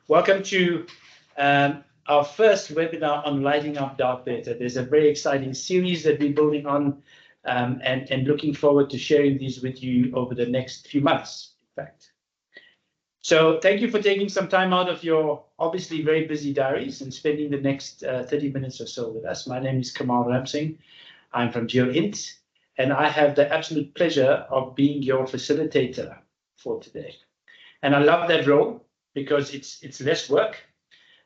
welcome to our first webinar on lighting up dark data. There's a very exciting series that we're building on and looking forward to sharing these with you over the next few months, in fact. So thank you for taking some time out of your obviously very busy diaries and spending the next 30 minutes or so with us. My name is Kamal Ramsingh. I'm from GeoInt, and I have the absolute pleasure of being your facilitator for today. And I love that role because it's less work.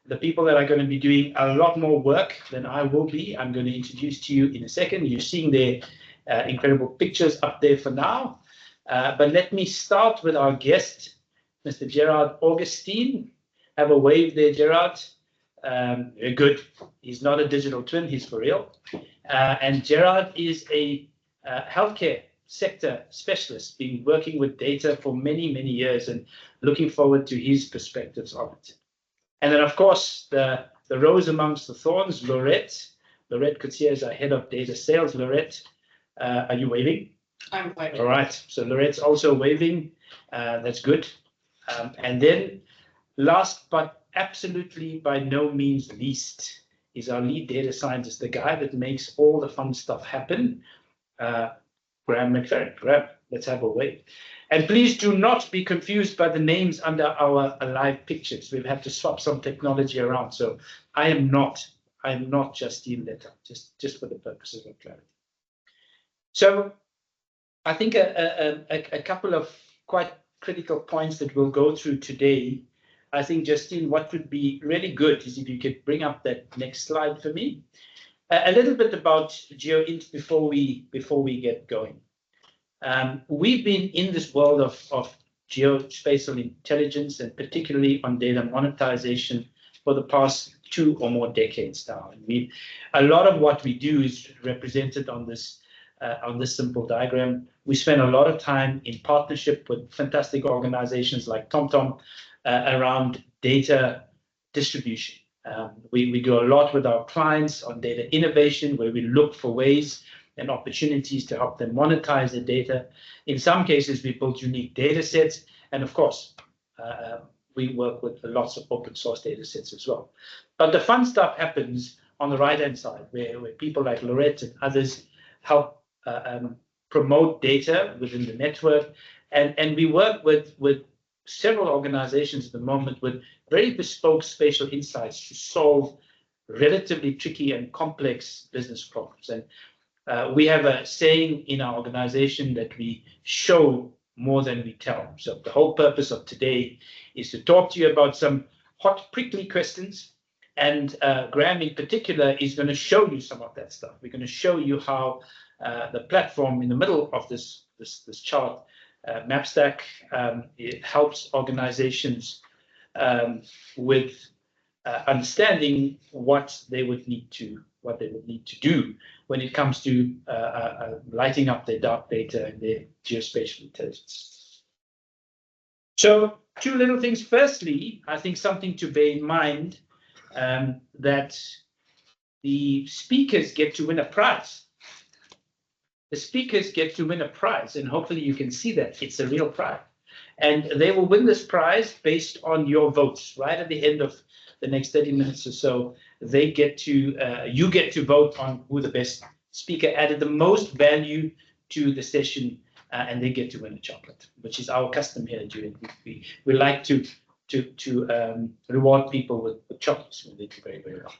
The people that are going to be doing a lot more work than I will be, I'm going to introduce to you in a second. You're seeing their incredible pictures up there for now. But let me start with our guest, Mr. Gerard Augustine. Have a wave there, Gerard. Very good. He's not a digital twin, he's for real. And Gerard is a healthcare sector specialist, been working with data for many, many years and looking forward to his perspectives on it. And then, of course, the rose amongst the thorns, Laurette Coetzee is our head of data sales. Laurette, are you waving? I'm waving. All right. So Laurette's also waving. That's good. And then last but absolutely by no means least is our lead data scientist, the guy that makes all the fun stuff happen, Graeme McFerren. Graeme, let's have a wave. And please do not be confused by the names under our live pictures. We've had to swap some technology around. So I am not Justine Letter, just for the purposes of clarity. So I think a couple of quite critical points that we'll go through today. I think, Justine, what would be really good is if you could bring up that next slide for me. A little bit about GeoInt before we get going. We've been in this world of geospatial intelligence and particularly on data monetization for the past 2 or more decades now. And a lot of what we do is represented on this simple diagram. We spend a lot of time in partnership with fantastic organizations like TomTom around data distribution. We do a lot with our clients on data innovation, where we look for ways and opportunities to help them monetize the data. In some cases, we build unique data sets. And of course, we work with lots of open source data sets as well. But the fun stuff happens on the right-hand side, where people like Laurette and others help promote data within the network. And we work with several organizations at the moment with very bespoke spatial insights to solve relatively tricky and complex business problems. And we have a saying in our organization that we show more than we tell. So the whole purpose of today is to talk to you about some hot, prickly questions. And Graeme in particular is going to show you some of that stuff. We're going to show you how the platform in the middle of this chart, MapSTACK, it helps organizations with understanding what they would need to do when it comes to lighting up their dark data and their geospatial intelligence. So 2 little things. Firstly, I think something to bear in mind that the speakers get to win a prize. The speakers get to win a prize, and hopefully you can see that it's a real prize. And they will win this prize based on your votes. Right at the end of the next 30 minutes or so, you get to vote on who the best speaker added the most value to the session, and they get to win a chocolate, which is our custom here at GeoInt. We like to reward people with chocolates when they do very, very well.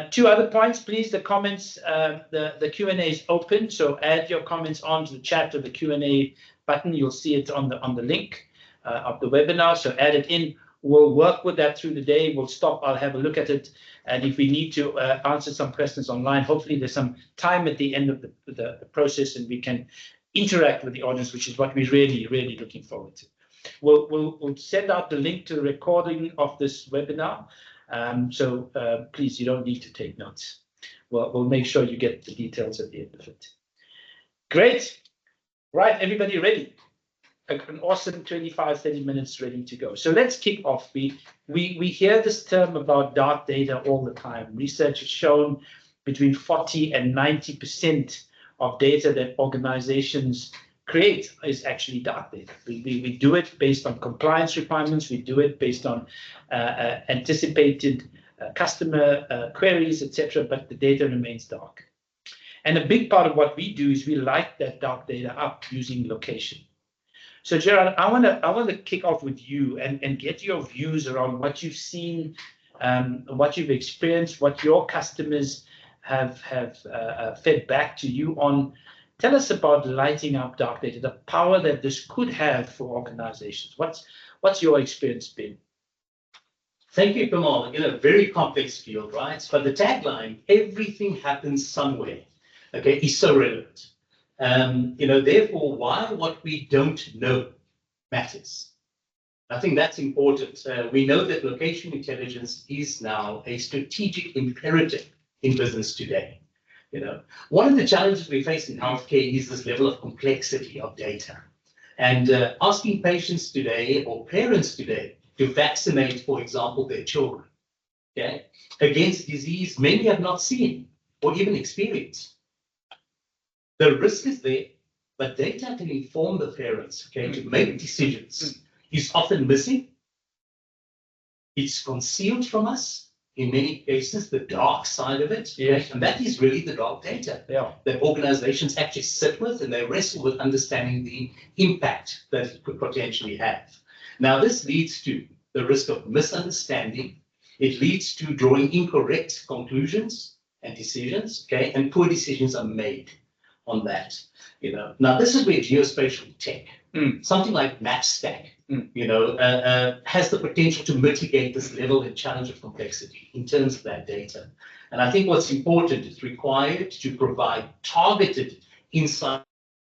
2 other points, please. The comments, the Q&A is open, so add your comments onto the chat or the Q&A button. You'll see it on the link of the webinar, so add it in. We'll work with that through the day. We'll stop. I'll have a look at it, and if we need to answer some questions online, hopefully there's some time at the end of the process, and we can interact with the audience, which is what we're really, really looking forward to. We'll send out the link to the recording of this webinar. So please, you don't need to take notes. We'll make sure you get the details at the end of it. Great. Right, everybody ready? An awesome 25, 30 minutes ready to go. So let's kick off. We hear this term about dark data all the time. Research has shown between 40 and 90% of data that organizations create is actually dark data. We do it based on compliance requirements. We do it based on anticipated customer queries, etc. But the data remains dark. And a big part of what we do is we light that dark data up using location. So Gerard, I want to kick off with you and get your views around what you've seen, what you've experienced, what your customers have fed back to you on. Tell us about lighting up dark data, the power that this could have for organizations. What's your experience been? Thank you, Kamal. Very complex field, right? But the tagline, everything happens somewhere, okay, is so relevant. Therefore, why what we don't know matters. I think that's important. We know that location intelligence is now a strategic imperative in business today. One of the challenges we face in healthcare is this level of complexity of data. And asking patients today or parents today to vaccinate, for example, their children, okay, against disease many have not seen or even experienced. The risk is there, but data can inform the parents, okay, to make decisions. Is often missing. It's concealed from us, in many cases, the dark side of it. Yes. And that is really the dark data that organizations actually sit with, and they wrestle with understanding the impact that it could potentially have. Now, this leads to the risk of misunderstanding. It leads to drawing incorrect conclusions and decisions, okay, and poor decisions are made on that. Now this is where geospatial tech, something like MapSTACK, has the potential to mitigate this level and challenge of complexity in terms of that data. And I think what's important is required to provide targeted insight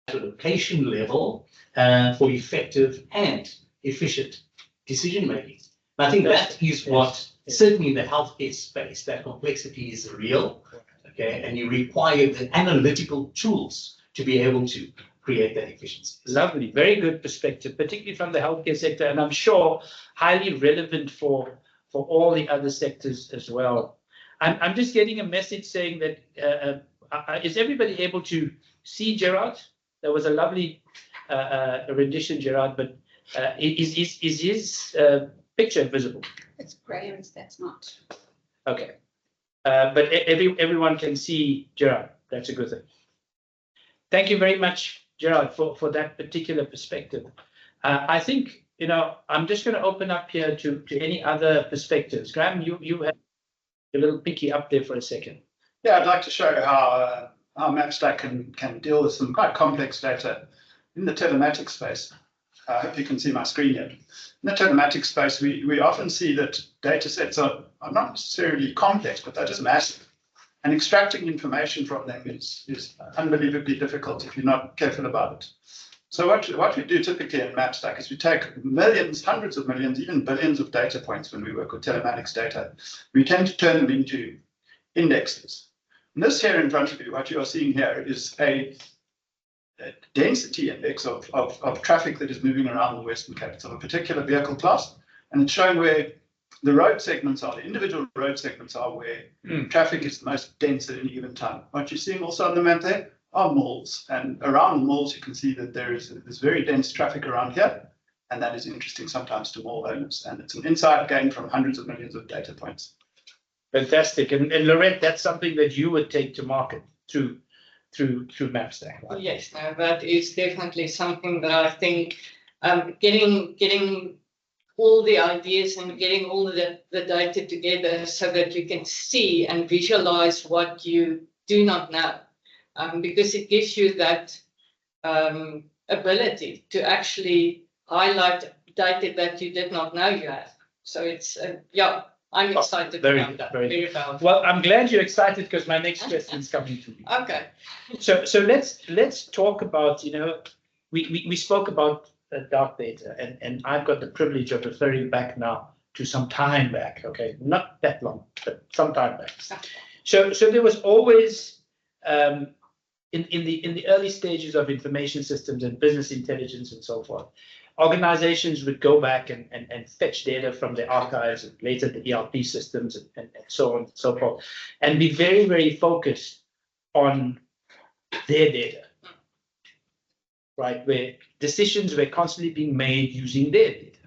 at a location level for effective and efficient decision making. I think that is what, certainly in the healthcare space, that complexity is real. Okay, and you require the analytical tools to be able to create that efficiency. Lovely, very good perspective, particularly from the healthcare sector, and I'm sure highly relevant for all the other sectors as well. I'm just getting a message saying that is everybody able to see Gerard? There was a lovely rendition, Gerard, but is his picture visible? It's Graham's, that's not. Okay. But everyone can see Gerard. That's a good thing. Thank you very much, Gerard, for that particular perspective. I think, I'm just going to open up here to any other perspectives. Graeme, you have a little pinky up there for a second. Yeah, I'd like to show how MapStack can deal with some quite complex data in the telematics space. I hope you can see my screen yet. In the telematics space, we often see that data sets are not necessarily complex, but they're just massive. And extracting information from them is unbelievably difficult if you're not careful about it. So what we do typically in MapStack is we take millions, hundreds of millions, even billions of data points when we work with telematics data. We tend to turn them into indexes. And this here in front of you, what you are seeing here is a density index of traffic that is moving around the Western Cape. It's of a particular vehicle class, and it's showing where the road segments are, the individual road segments are where traffic is the most dense at any given time. What you're seeing also on the map there are malls, and around the malls you can see that there is this very dense traffic around here, and that is interesting sometimes to mall owners, and it's an insight gained from hundreds of millions of data points. Fantastic. And Laurette, that's something that you would take to market through MapStack, right? Yes, no, that is definitely something that I think getting all the ideas and getting all the data together so that you can see and visualize what you do not know, because it gives you that ability to actually highlight data that you did not know you have. So it's, I'm excited about that. Very powerful. Well, I'm glad you're excited because my next question is coming to you. Okay. So let's talk about, we spoke about dark data, and I've got the privilege of referring back now to some time back, okay? Not that long, but some time back. So there was always, in the early stages of information systems and business intelligence and so forth, organizations would go back and fetch data from the archives and later the ERP systems and so on and so forth, and be very, very focused on their data. right, where decisions were constantly being made using their data.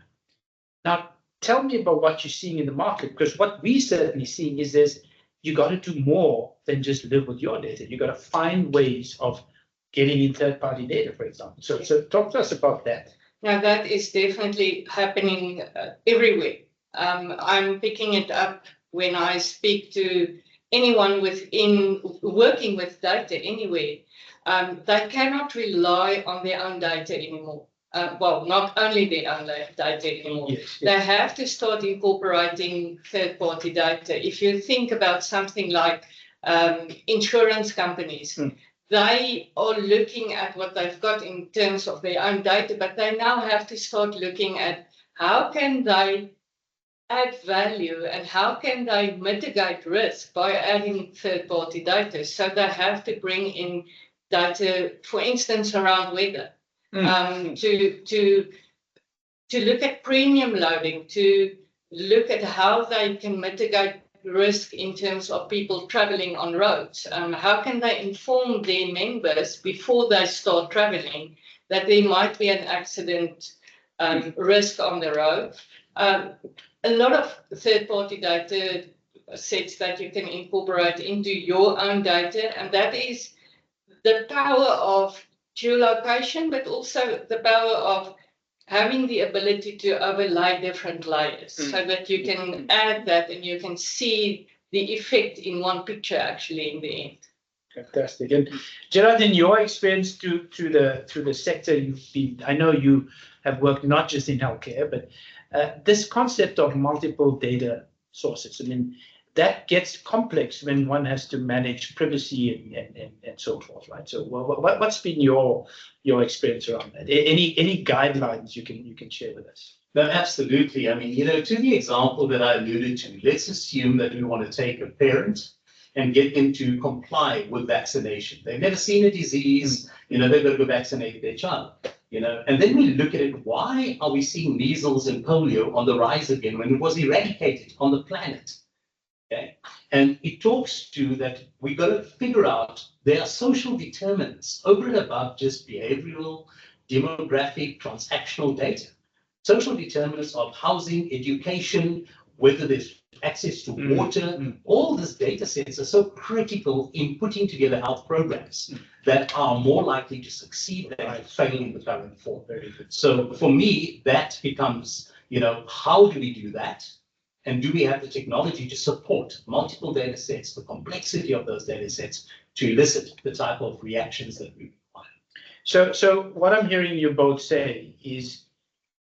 Now, tell me about what you're seeing in the market, because what we're certainly seeing is you got to do more than just live with your data. You got to find ways of getting in third-party data, for example. So talk to us about that. Now, that is definitely happening everywhere. I'm picking it up when I speak to anyone working with data anywhere. They cannot rely on their own data anymore. Well, not only their own data anymore. Yes. They have to start incorporating third-party data. If you think about something like insurance companies, they are looking at what they've got in terms of their own data, but they now have to start looking at how can they add value and how can they mitigate risk by adding third-party data. So they have to bring in data, for instance, around weather, to look at premium loading, to look at how they can mitigate risk in terms of people traveling on roads. How can they inform their members before they start traveling that there might be an accident risk on the road? A lot of third-party data sets that you can incorporate into your own data, and that is the power of geolocation, but also the power of having the ability to overlay different layers so that you can add that and you can see the effect in one picture actually in the end. Fantastic. And Gerard, in your experience through the sector you've been, I know you have worked not just in healthcare, but this concept of multiple data sources, I mean, that gets complex when one has to manage privacy and so forth, right? So what's been your experience around that? Any guidelines you can share with us? No, absolutely. I mean, to the example that I alluded to, let's assume that we want to take a parent and get them to comply with vaccination. They've never seen a disease, they've got to go vaccinate their child. And then we look at it, why are we seeing measles and polio on the rise again when it was eradicated on the planet? Okay. And it talks to that we got to figure out there are social determinants over and above just behavioral, demographic, transactional data. Social determinants of housing, education, whether there's access to water, all these data sets are so critical in putting together health programs that are more likely to succeed than fail in the current form. Very good. So for me, that becomes, how do we do that? And do we have the technology to support multiple data sets, the complexity of those data sets to elicit the type of reactions that we require? So what I'm hearing you both say is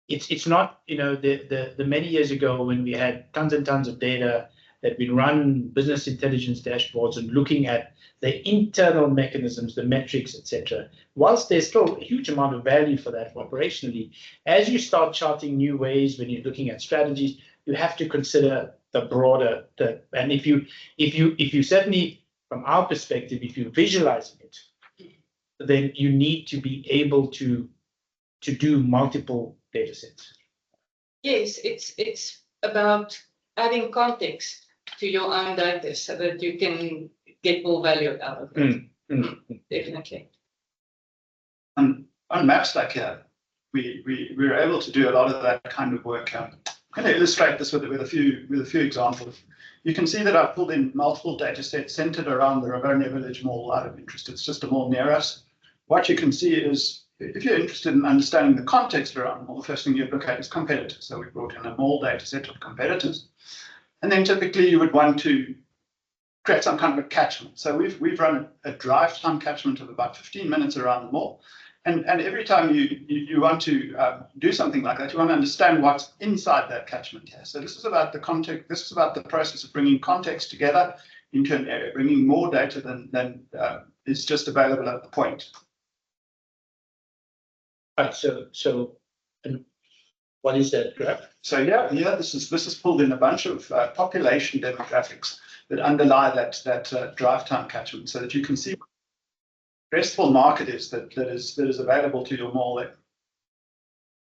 it's not, the many years ago when we had tons and tons of data that we run business intelligence dashboards and looking at the internal mechanisms, the metrics, etc. Whilst there's still a huge amount of value for that operationally, as you start charting new ways when you're looking at strategies, you have to consider the broader, and if you certainly, from our perspective, if you're visualizing it, then you need to be able to do multiple data sets. Yes, it's about adding context to your own data so that you can get more value out of it. Definitely. On MapSTACK here, we were able to do a lot of that kind of work. I'm going to illustrate this with a few examples. You can see that I've pulled in multiple data sets centered around the Rivonia Village Mall out of interest. It's just a mall near us. What you can see is, if you're interested in understanding the context around the mall, the first thing you'd look at is competitors. So we brought in a mall data set of competitors. And then typically you would want to create some kind of a catchment. So we've run a drive time catchment of about 15 minutes around the mall. And every time you want to do something like that, you want to understand what's inside that catchment here. So this is about the context. This is about the process of bringing context together into an area, bringing more data than is just available at the point. Right. So, and what is that graph? So yeah, this is pulled in a bunch of population demographics that underlie that drive time catchment, so that you can see what the addressable market is that is available to your mall there.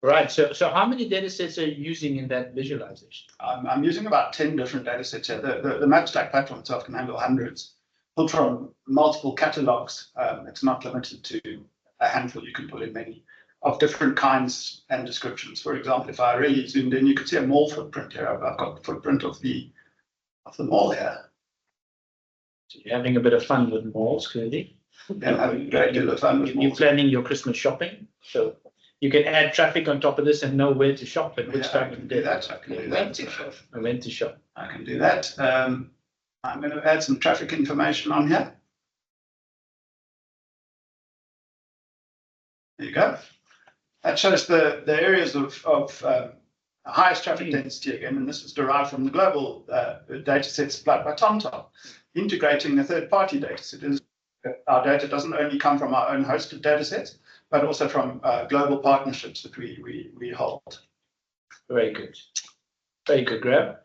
Right. So how many data sets are you using in that visualization? I'm using about 10 different data sets here. The MapSTACK platform itself can handle hundreds, pulled from multiple catalogs. It's not limited to a handful. You can pull in many of different kinds and descriptions. For example, if I really zoomed in, you could see a mall footprint here. I've got the footprint of the mall here. So you're having a bit of fun with malls, clearly. Yeah, having a great deal of fun with malls. You're planning your Christmas shopping, so you can add traffic on top of this and know where to shop at which time of the day. That. I can do that. When to shop. I can do that. I'm going to add some traffic information on here. There you go. That shows the areas of highest traffic density again, and this is derived from the global data set supplied by TomTom, integrating a third-party data set. Our data doesn't only come from our own hosted data sets, but also from global partnerships that we hold. Very good. Very good, Graeme.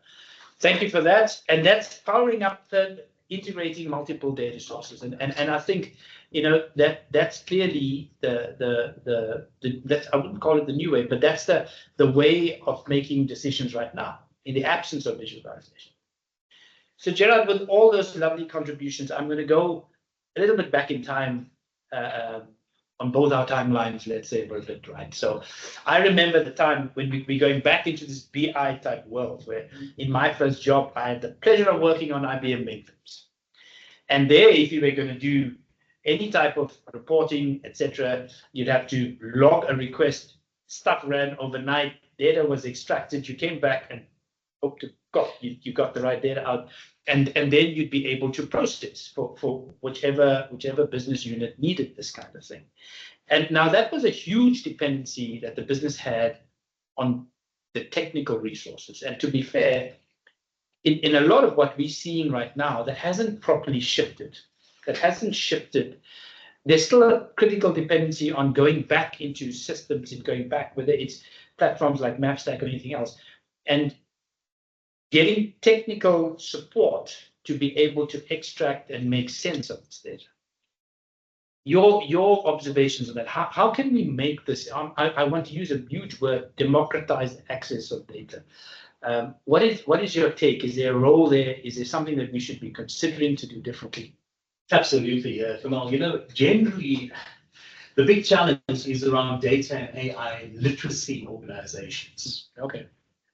Thank you for that. And that's powering up the integrating multiple data sources. And I think, you know, that's clearly the I wouldn't call it the new way, but that's the way of making decisions right now in the absence of visualization. So Gerard, with all those lovely contributions, I'm going to go a little bit back in time on both our timelines, let's say, for a bit, right? So I remember the time when we're going back into this BI type world where in my first job, I had the pleasure of working on IBM mainframes. And there, if you were going to do any type of reporting, etc., you'd have to log a request, stuff ran overnight, data was extracted, you came back and hope to God you got the right data out. And then you'd be able to process for whichever business unit needed this kind of thing. And now that was a huge dependency that the business had on the technical resources. And to be fair, in a lot of what we're seeing right now, that hasn't properly shifted. There's still a critical dependency on going back into systems and going back, whether it's platforms like MapSTACK or anything else, and getting technical support to be able to extract and make sense of this data. Your observations on that, how can we make this, I want to use a huge word, democratize access of data. What is your take? Is there a role there? Is there something that we should be considering to do differently? Absolutely, Kamal. You know, generally, the big challenge is around data and AI literacy organizations. Okay.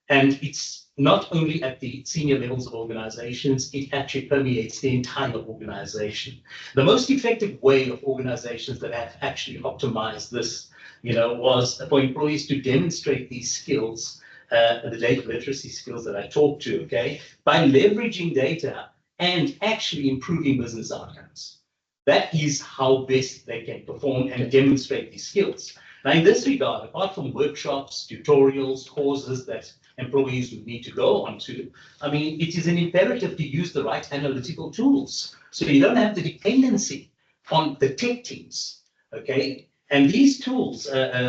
And it's not only at the senior levels of organizations, it actually permeates the entire organization. The most effective way of organizations that have actually optimized this, you know, was for employees to demonstrate these skills, the data literacy skills that I talked to, okay, by leveraging data and actually improving business outcomes. That is how best they can perform and demonstrate these skills. Now, in this regard, apart from workshops, tutorials, courses that employees would need to go onto, I mean, it is an imperative to use the right analytical tools. So you don't have the dependency on the tech teams, okay? And these tools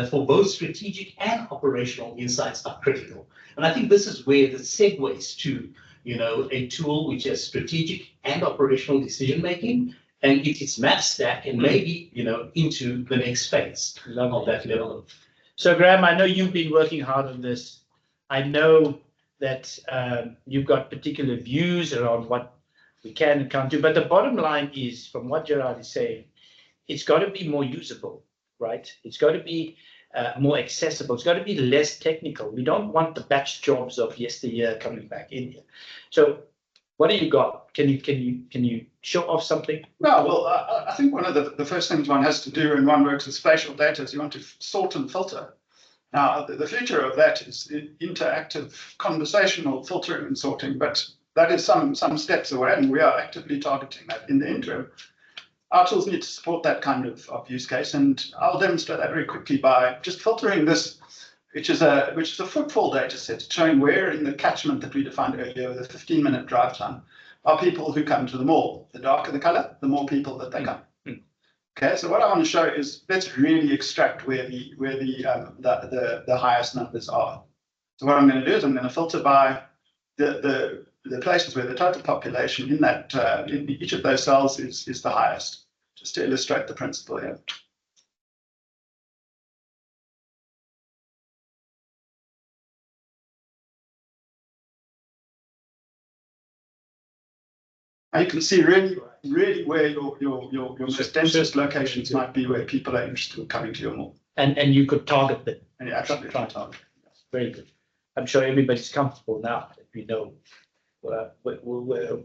for both strategic and operational insights are critical. And I think this is where the segues to, you know, a tool which has strategic and operational decision-making, and it's MapSTACK and maybe, you know, into the next phase of that level. So Graeme, I know you've been working hard on this. I know that you've got particular views around what we can and can't do, but the bottom line is, from what Gerard is saying, it's got to be more usable, right? It's got to be more accessible. It's got to be less technical. We don't want the batch jobs of yesteryear coming back in here. So what do you got? Can you show off something? No, well, I think one of the first things one has to do when one works with spatial data is you want to sort and filter. Now, the future of that is interactive conversational filtering and sorting, but that is some steps away, and we are actively targeting that in the interim. Our tools need to support that kind of use case, and I'll demonstrate that very quickly by just filtering this, which is a footfall data set showing where in the catchment that we defined earlier with a 15-minute drive time are people who come to the mall. The darker the color, the more people that they come. Okay, so what I want to show is let's really extract where the highest numbers are. So what I'm going to do is I'm going to filter by the places where the total population in that in each of those cells is the highest, just to illustrate the principle here. Now you can see really really where your most densest locations might be, where people are interested in coming to your mall. And you could target them. And you absolutely try to target. Very good. I'm sure everybody's comfortable now that we know on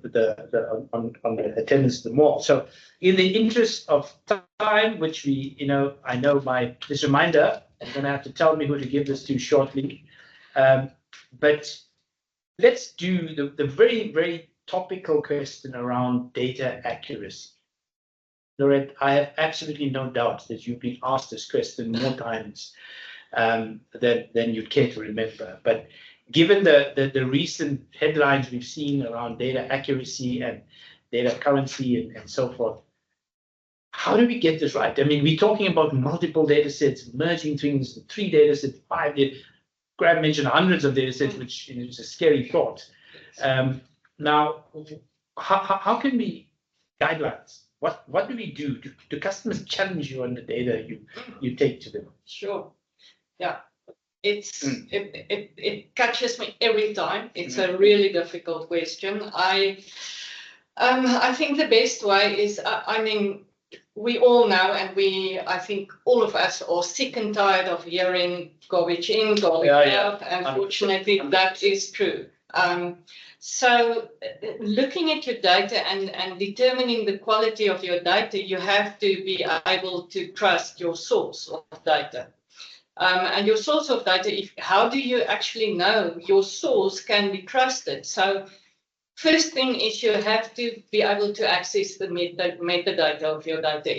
the attendance of the mall. So in the interest of time, which we, I know this reminder, I'm going to have to tell me who to give this to shortly. But let's do the very, very topical question around data accuracy. Laurette, I have absolutely no doubt that you've been asked this question more times than you'd care to remember. But given the recent headlines we've seen around data accuracy and data currency and so forth, how do we get this right? I mean, we're talking about multiple data sets, merging things, 3 data sets, 5 data. Graeme mentioned hundreds of data sets, which is a scary thought. Now, how can we guidelines? What do we do? Do customers challenge you on the data you take to them? Sure. Yeah. It catches me every time. It's a really difficult question. I think the best way is, we all know, and I think all of us are sick and tired of hearing garbage in, garbage out. Unfortunately, that is true. So looking at your data and determining the quality of your data, you have to be able to trust your source of data. And your source of data, how do you actually know your source can be trusted? So first thing is you have to be able to access the metadata of your data.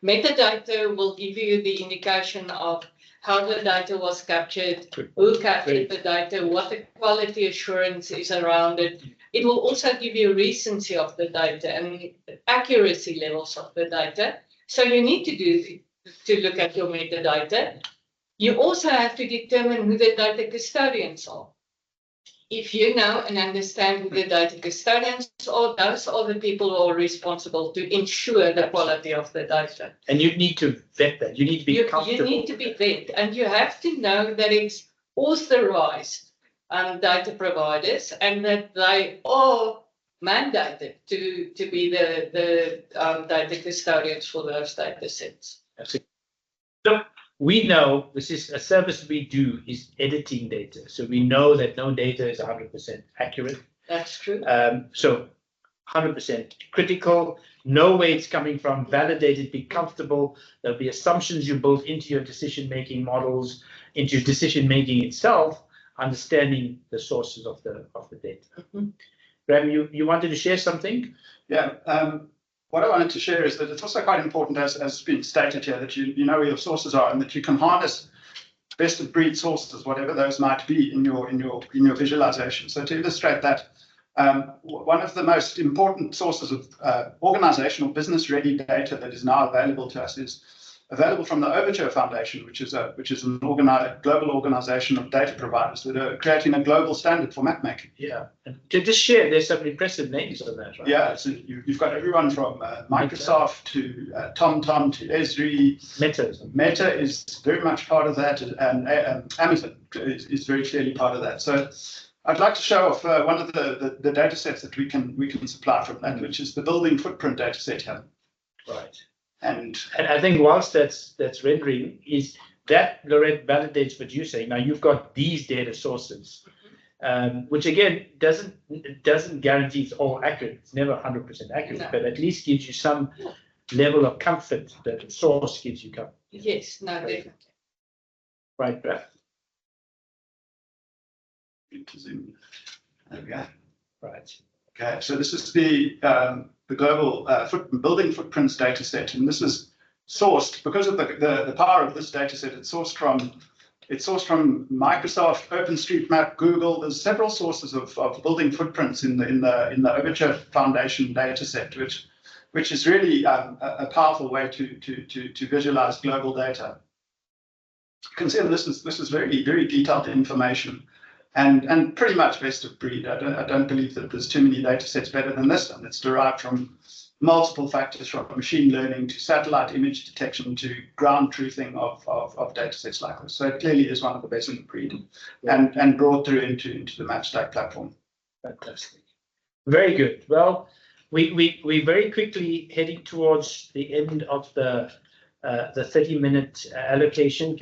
Metadata will give you the indication of how the data was captured, who captured the data, what the quality assurance is around it. It will also give you recency of the data and accuracy levels of the data. So you need to look at your metadata. You also have to determine who the data custodians are. If you know and understand who the data custodians are, those are the people who are responsible to ensure the quality of the data. And you need to vet that. You need to be comfortable. You need to be vet, and you have to know that it's authorized data providers and that they are mandated to be the data custodians for those data sets. So we know this is a service we do is editing data. So we know that no data is 100% accurate. That's true. So 100% critical, know where it's coming from, validated, be comfortable. There'll be assumptions you build into your decision-making models, into your decision-making itself, understanding the sources of the data. Mm-hmm. Graeme, you wanted to share something? Yeah. What I wanted to share is that it's also quite important, as has been stated here, that you know where your sources are and that you can harness best of breed sources, whatever those might be in your visualization. So to illustrate that, one of the most important sources of organizational business ready data that is now available to us is available from the Overture Foundation, which is an global organization of data providers that are creating a global standard for mapmaking. Yeah, and to just share, there's some impressive names on that, right? Yeah, so you've got everyone from Microsoft to TomTom to Esri. Meta is very much part of that, and Amazon is very clearly part of that. So I'd like to show off one of the data sets that we can supply from that, which is the building footprint data set here. Right. And I think whilst that's rendering, is that, Laurette, validates what you're saying. Now you've got these data sources, which again doesn't guarantee it's all accurate. It's never 100% accurate, no. But at least gives you some level of comfort that the source gives you comfort. Yes, no, definitely. Right, Brad. There we go. Right. Okay, so this is the global building footprints data set, and this is sourced because of the power of this data set. It's sourced from Microsoft, OpenStreetMap, Google. There's several sources of building footprints in the Overture Foundation data set, which is really a powerful way to visualize global data. You can see this is very, very detailed information. And pretty much best of breed. I don't believe that there's too many data sets better than this one. It's derived from multiple factors, from machine learning to satellite image detection to ground truthing of data sets like this. So it clearly is one of the best of breed, and brought through into the MapSTACK platform. Fantastic. Very good. Well, we're very quickly heading towards the end of the 30-minute allocation.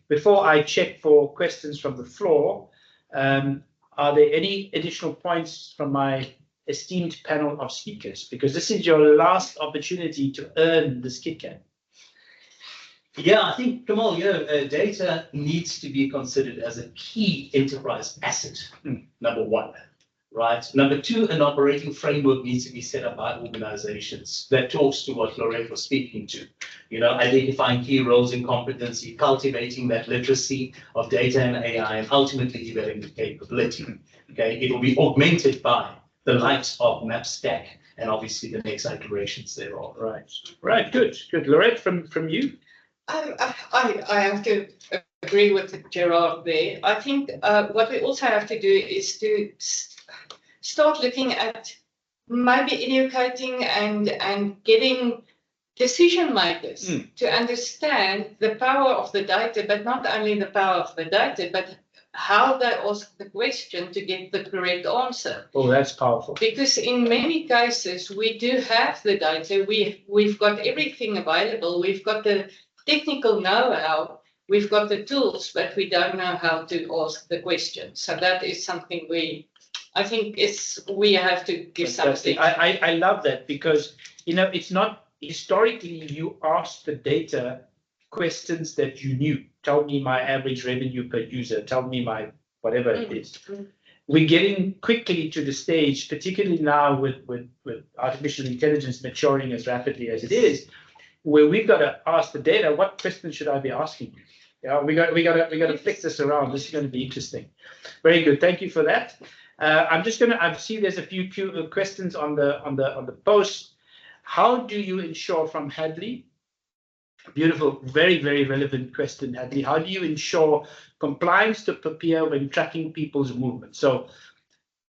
Before I check for questions from the floor, are there any additional points from my esteemed panel of speakers? Because this is your last opportunity to earn this KitKat. Yeah, I think, Kamal, data needs to be considered as a key enterprise asset, number one, right? Number two, an operating framework needs to be set up by organizations that talks to what Laurette was speaking to, identifying key roles and competency, cultivating that literacy of data and AI, and ultimately developing the capability. Okay, it will be augmented by the likes of MapSTACK and obviously the next iterations thereof. Right, good. Laurette, from you? I have to agree with Gerard there. I think what we also have to do is to start looking at maybe educating and getting decision makers to understand the power of the data, but not only the power of the data, but how they ask the question to get the correct answer. Oh, that's powerful. Because in many cases, we do have the data. We've got everything available. We've got the technical know-how, we've got the tools, but we don't know how to ask the question. So that is something we have to do something. I love that because, it's not historically you ask the data questions that you knew. Tell me my average revenue per user. Tell me my whatever it is. We're getting quickly to the stage, particularly now with artificial intelligence maturing as rapidly as it is, where we've got to ask the data, what questions should I be asking you? Yeah, we got to fix this around. This is going to be interesting. Very good. Thank you for that. I see there's a few questions on the post. How do you ensure, from Hadley? Beautiful, very, very relevant question, Hadley. How do you ensure compliance to PAPIA when tracking people's movement? So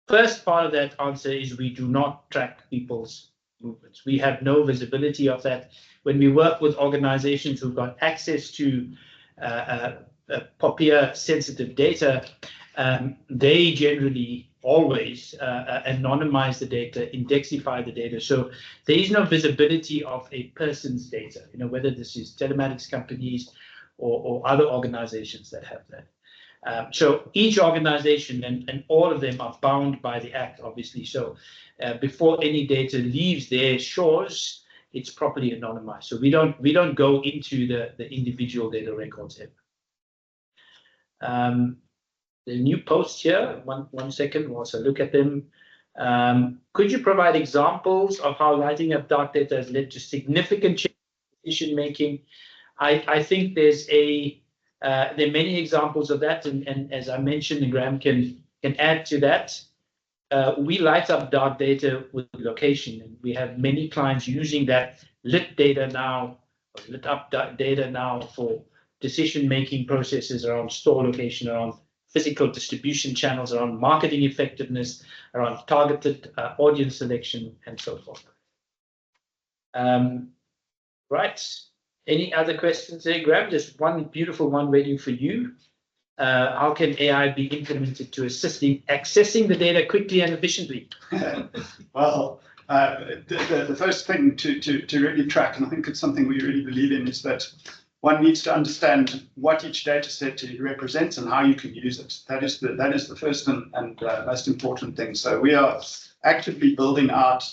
first part of that answer is we do not track people's movements. We have no visibility of that. When we work with organizations who've got access to PAPIA sensitive data, they generally always anonymize the data, indexify the data. So there is no visibility of a person's data, whether this is telematics companies or other organizations that have that. So each organization and all of them are bound by the Act, obviously. So before any data leaves their shores, it's properly anonymized. So we don't go into the individual data records ever. The new post here, one second whilst I look at them. Could you provide examples of how writing up dark data has led to significant change in decision making? I think there are many examples of that, and as I mentioned, and Graeme can add to that. We light up dark data with location, and we have many clients using that lit up data now for decision-making processes around store location, around physical distribution channels, around marketing effectiveness, around targeted audience selection, and so forth. Right. Any other questions there, Graeme? Just one beautiful one waiting for you. How can AI be implemented to assist in accessing the data quickly and efficiently? Well, the first thing to really track, and I think it's something we really believe in, is that one needs to understand what each data set represents and how you can use it. That is the first and most important thing. So we are actively building out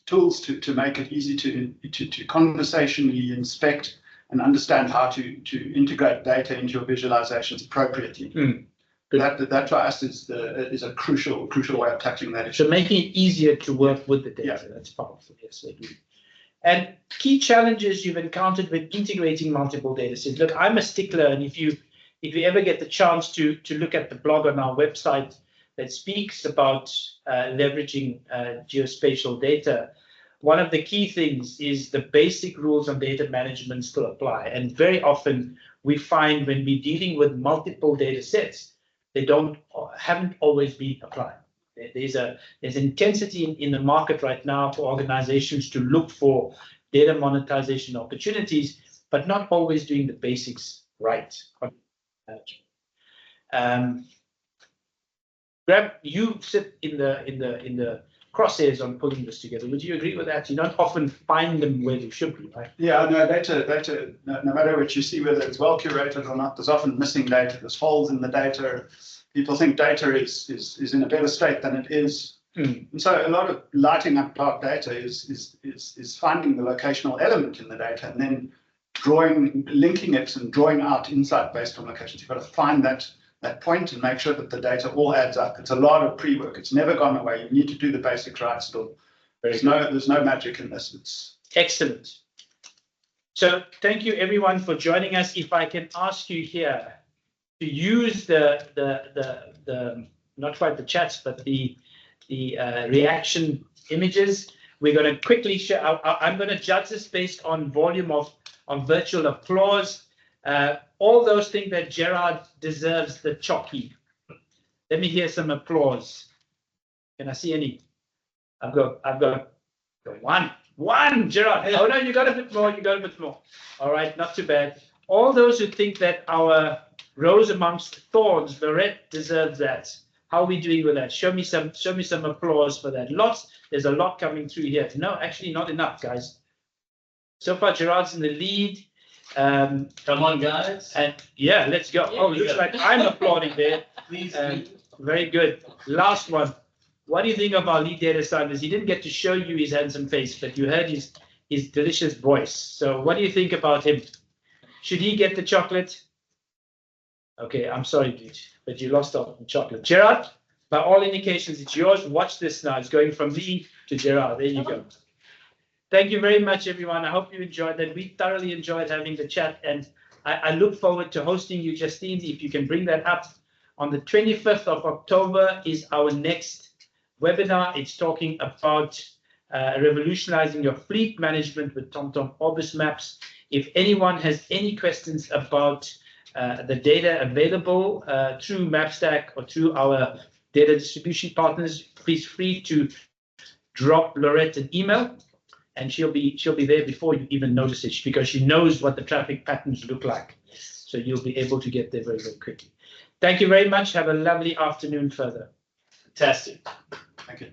tools to make it easy to conversationally inspect and understand how to integrate data into your visualizations appropriately. That for us is a crucial way of tackling that issue. So making it easier to work with the data, that's powerful. Yes, I agree. And key challenges you've encountered with integrating multiple data sets. Look, I'm a stickler, and if you ever get the chance to look at the blog on our website that speaks about leveraging geospatial data, one of the key things is the basic rules on data management still apply. And very often we find when we're dealing with multiple data sets, they haven't always been applied. There's intensity in the market right now for organizations to look for data monetization opportunities, but not always doing the basics right. Graeme, you sit in the crosshairs on pulling this together. Would you agree with that? You don't often find them where they should be, right? Yeah, no, data, no matter what you see, whether it's well curated or not, there's often missing data, there's holes in the data. People think data is in a better state than it is. And so a lot of lighting up dark data is finding the locational element in the data and then linking it and drawing out insight based on locations. You've got to find that point and make sure that the data all adds up. It's a lot of pre-work. It's never gone away. You need to do the basics right still. There's no magic in this. It's excellent. So thank you everyone for joining us. If I can ask you here to use the not quite the chats, but the reaction images. We're going to quickly show. I'm going to judge this based on volume of virtual applause. All those think that Gerard deserves the chocky. Let me hear some applause. Can I see any? I've got one, Gerard. Oh no, you got a bit more. You got a bit more. All right, not too bad. All those who think that our rose amongst thorns, Laurette, deserves that. How are we doing with that? Show me some applause for that. There's a lot coming through here. No, actually not enough, guys. So far, Gerard's in the lead. Come on, guys. And yeah, let's go. Yeah, oh, looks like I'm applauding there. Please. Very good. Last one. What do you think of our lead data scientist? He didn't get to show you his handsome face, but you heard his delicious voice. So what do you think about him? Should he get the chocolate? Okay, I'm sorry, dude, but you lost out on chocolate. Gerard, by all indications, it's yours. Watch this now. It's going from me to Gerard. There you go. Thank you very much, everyone. I hope you enjoyed that. We thoroughly enjoyed having the chat, and I look forward to hosting you, Justine. If you can bring that up. On the 25th of October is our next webinar. It's talking about revolutionizing your fleet management with TomTom Orbis Maps. If anyone has any questions about the data available through MapStack or through our data distribution partners, please free to drop Laurette an email, and she'll be there before you even notice it, because she knows what the traffic patterns look like. So you'll be able to get there very, very quickly. Thank you very much. Have a lovely afternoon further. Fantastic. Thank you.